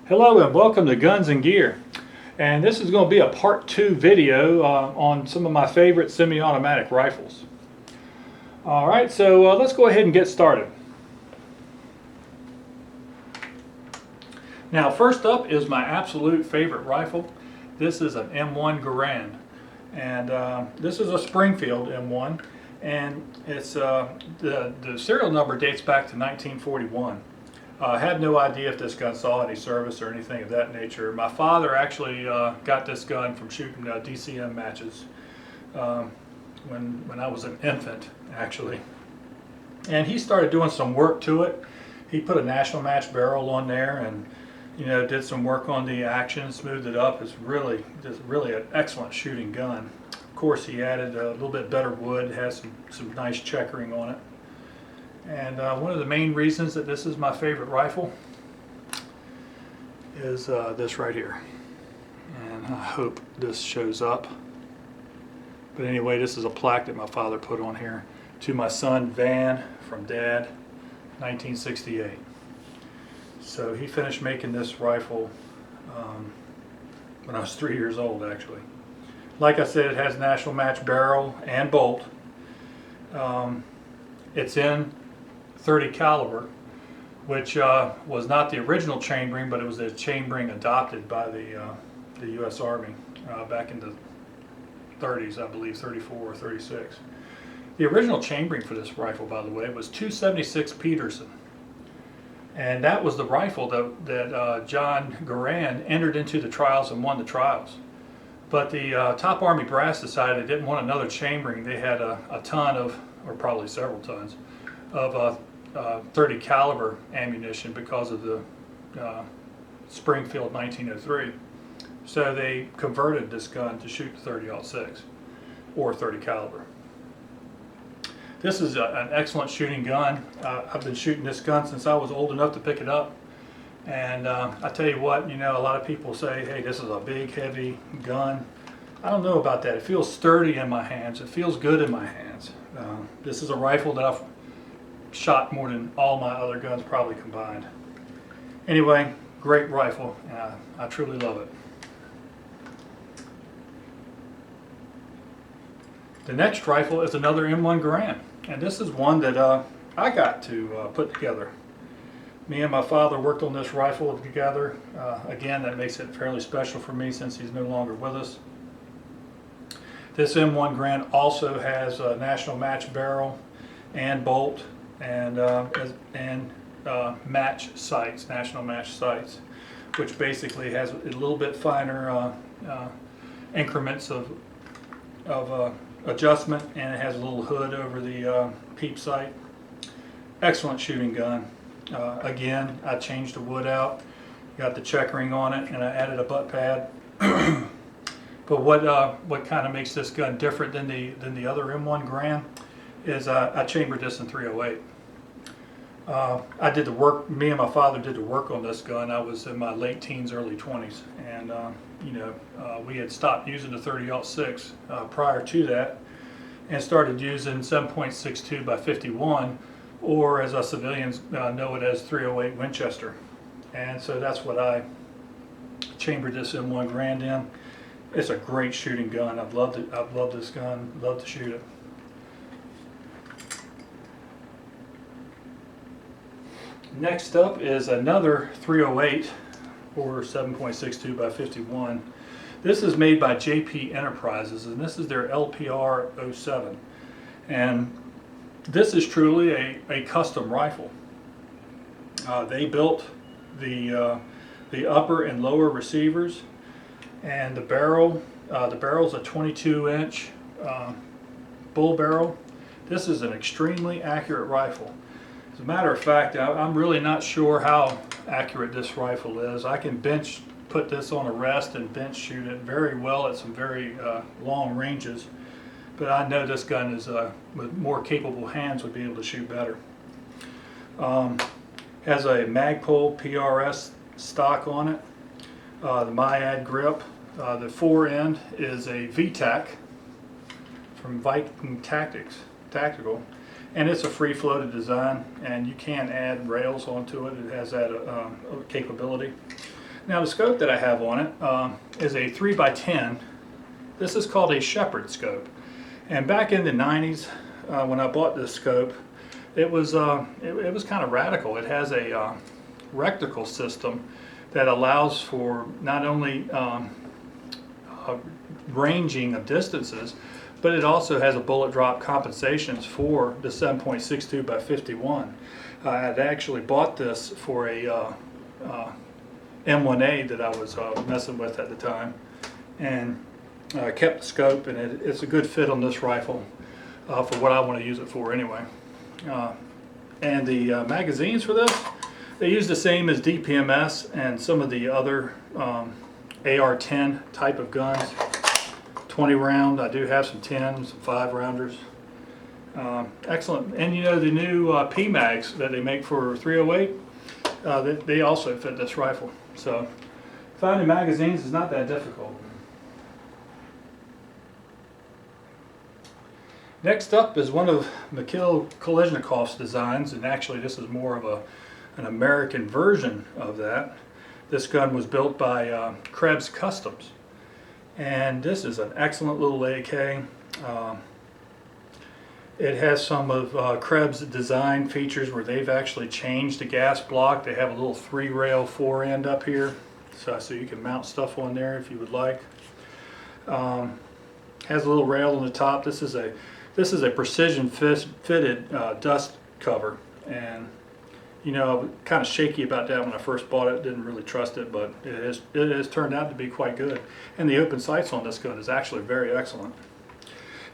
Hello and welcome to Guns and Gear, and this is going to be a part 2 video on some of my favorite semi-automatic rifles. Alright, so let's go ahead and get started. Now first up is my absolute favorite rifle. This is an M1 Garand, and this is a Springfield M1, and it's the serial number dates back to 1941. I had no idea if this gun saw any service or anything of that nature. My father actually got this gun from shooting DCM matches when I was an infant, actually. And he started doing some work to it. He put a national match barrel on there, and did some work on the action, smoothed it up. It's really an excellent shooting gun. Of course, he added a little bit better wood, has some nice checkering on it. And one of the main reasons that this is my favorite rifle is this right here. And I hope this shows up. But anyway, this is a plaque that my father put on here. To my son Van, from Dad, 1968. So he finished making this rifle when I was 3 years old, actually. Like I said, it has national match barrel and bolt. It's in 30 caliber, which was not the original chambering, but it was the chambering adopted by the U.S. Army back in the 30s, I believe, 34 or 36. The original chambering for this rifle, by the way, was 276 Peterson, and that was the rifle that John Garand entered into the trials and won the trials. But the top Army brass decided they didn't want another chambering. They had a ton of, or probably several tons, of 30 caliber ammunition because of the Springfield 1903. So they converted this gun to shoot the 30-06 or 30 caliber. This is an excellent shooting gun. I've been shooting this gun since I was old enough to pick it up. And I tell you what, a lot of people say, hey, this is a big, heavy gun. I don't know about that. It feels sturdy in my hands. It feels good in my hands. This is a rifle that I've shot more than all my other guns probably combined. Anyway, great rifle, and I truly love it. The next rifle is another M1 Garand, and this is one that I got to put together. Me and my father worked on this rifle together. Again, that makes it fairly special for me since he's no longer with us. This M1 Garand also has a national match barrel and bolt, and match sights, national match sights, which basically has a little bit finer increments of adjustment, and it has a little hood over the peep sight. Excellent shooting gun. Again, I changed the wood out, got the checkering on it, and I added a butt pad. But what kind of makes this gun different than the other M1 Garand is I chambered this in 308. I did the work. Me and my father did the work on this gun. I was in my late teens, early 20s, and we had stopped using the 30-06 prior to that, and started using 7.62 by 51, or as us civilians know it as 308 Winchester. And so that's what I chambered this M1 Garand in. It's a great shooting gun. I've loved it. I've loved this gun. Love to shoot it. Next up is another 308 or 7.62 by 51. This is made by JP Enterprises, and this is their LPR 07. And this is truly a custom rifle. They built the upper and lower receivers, and the barrel's a 22-inch bull barrel. This is an extremely accurate rifle. As a matter of fact, I'm really not sure how accurate this rifle is. I can put this on a rest and bench shoot it very well at some very long ranges, but I know this gun is with more capable hands would be able to shoot better. Has a Magpul PRS stock on it, the Myad grip. The fore end is a VTAC from Viking Tactical. And it's a free floated design, and you can add rails onto it. It has that capability. Now the scope that I have on it is a 3x10. This is called a Shepherd scope. And back in the 90s, when I bought this scope, it was kind of radical. It has a reticle system that allows for not only ranging of distances, but it also has a bullet drop compensations for the 7.62 by 51. I had actually bought this for a M1A that I was messing with at the time, and kept the scope, and it's a good fit on this rifle for what I want to use it for anyway. And the magazines for this, they use the same as DPMS and some of the other AR-10 type of guns. 20 round. I do have some 10s, some 5 rounders. Excellent. And you know, the new P mags that they make for 308, they also fit this rifle. So finding magazines is not that difficult. Next up is one of Mikhail Kolesnikov's designs, and actually this is more of an American version of that. This gun was built by Krebs Customs, and this is an excellent little AK. It has some of Krebs' design features where they've actually changed the gas block. They have a little 3-rail fore end up here, so you can mount stuff on there if you would like. Has a little rail on the top. This is a precision fitted dust cover, and you know, I was kind of shaky about that when I first bought it. Didn't really trust it, but it has turned out to be quite good. And the open sights on this gun is actually very excellent.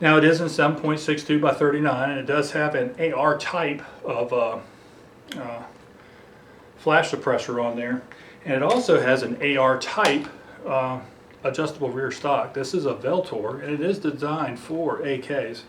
Now it is in 7.62 by 39, and it does have an AR type of flash suppressor on there, and it also has an AR type adjustable rear stock. This is a Veltor, and it is designed for AKs.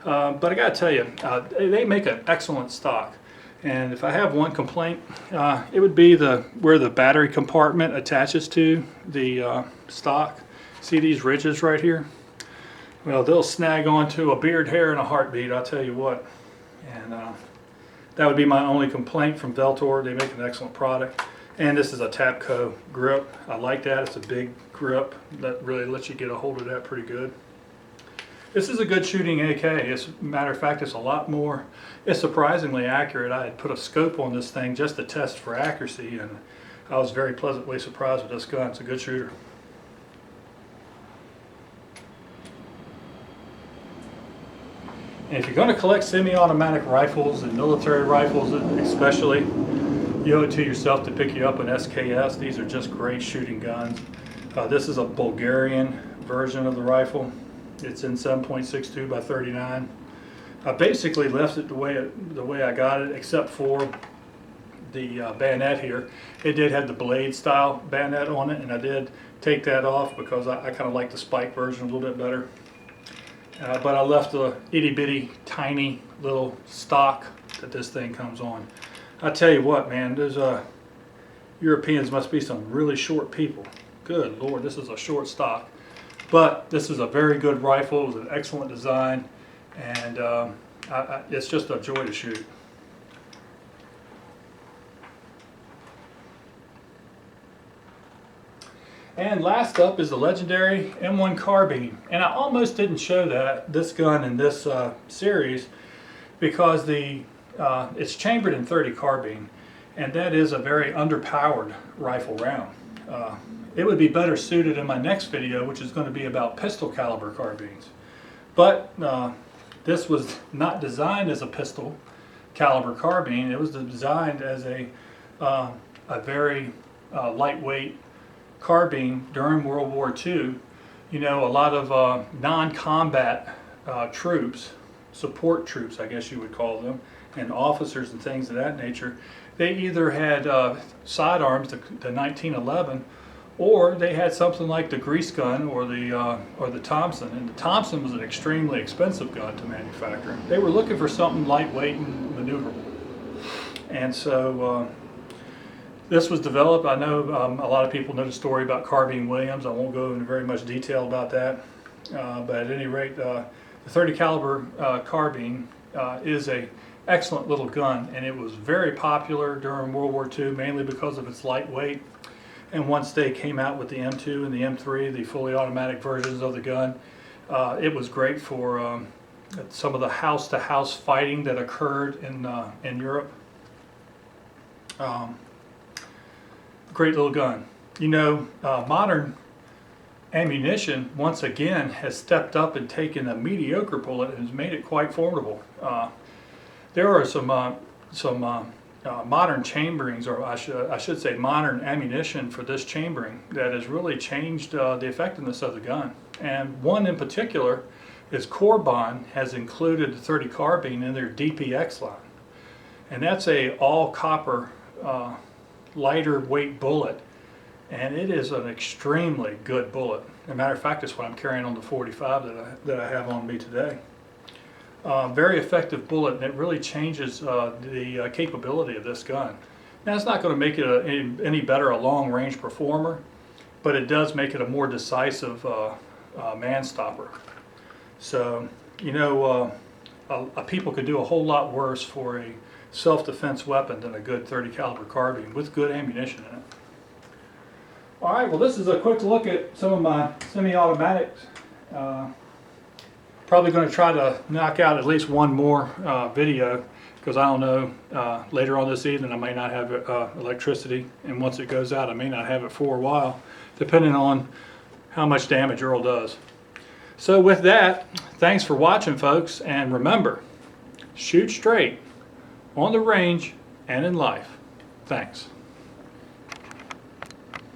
But I gotta tell you, they make an excellent stock. And if I have one complaint, it would be where the battery compartment attaches to the stock. See these ridges right here? Well, they'll snag onto a beard hair in a heartbeat, I'll tell you what. And that would be my only complaint from Veltor. They make an excellent product. And this is a Tapco grip. I like that. It's a big grip that really lets you get a hold of that pretty good. This is a good shooting AK. As a matter of fact, it's surprisingly accurate. I had put a scope on this thing just to test for accuracy, and I was very pleasantly surprised with this gun. It's a good shooter. And if you're going to collect semi-automatic rifles and military rifles especially, you owe it to yourself to pick you up an SKS. These are just great shooting guns. This is a Bulgarian version of the rifle. It's in 7.62 by 39. I basically left it the way I got it, except for the bayonet here. It did have the blade style bayonet on it, and I did take that off because I kind of like the spike version a little bit better. But I left the itty bitty tiny little stock that this thing comes on. I tell you what, man, those Europeans must be some really short people. Good Lord, this is a short stock. But this is a very good rifle. It was an excellent design, and it's just a joy to shoot. And last up is the legendary M1 carbine. And I almost didn't show this gun in this series because it's chambered in .30 carbine, and that is a very underpowered rifle round. It would be better suited in my next video, which is going to be about pistol caliber carbines. But this was not designed as a pistol caliber carbine. It was designed as a very lightweight carbine during World War II. You know, a lot of non-combat troops, support troops I guess you would call them, and officers and things of that nature, they either had sidearms, the 1911, or they had something like the grease gun or the Thompson. And the Thompson was an extremely expensive gun to manufacture. They were looking for something lightweight and maneuverable. And so this was developed. I know a lot of people know the story about Carbine Williams. I won't go into very much detail about that. But at any rate, the .30 caliber carbine is a excellent little gun, and it was very popular during World War II, mainly because of its lightweight. And once they came out with the M2 and the M3, the fully automatic versions of the gun, it was great for some of the house-to-house fighting that occurred in Europe. Great little gun. You know, modern ammunition once again has stepped up and taken a mediocre bullet and has made it quite formidable. There are some modern chamberings, or I should say modern ammunition for this chambering, that has really changed the effectiveness of the gun. And one in particular is Corbon has included the .30 carbine in their DPX line, and that's a all copper lighter weight bullet, and it is an extremely good bullet. As a matter of fact, it's what I'm carrying on the 45 that I have on me today. Very effective bullet, and it really changes the capability of this gun. Now, it's not going to make it any better a long-range performer, but it does make it a more decisive man stopper. So, you know, people could do a whole lot worse for a self-defense weapon than a good .30 caliber carbine with good ammunition in it. All right, well, this is a quick look at some of my semi-automatics. Probably going to try to knock out at least one more video, because I don't know, later on this evening I may not have electricity, and once it goes out I may not have it for a while, depending on how much damage Earl does. So with that, thanks for watching, folks, and remember, shoot straight on the range and in life. Thanks.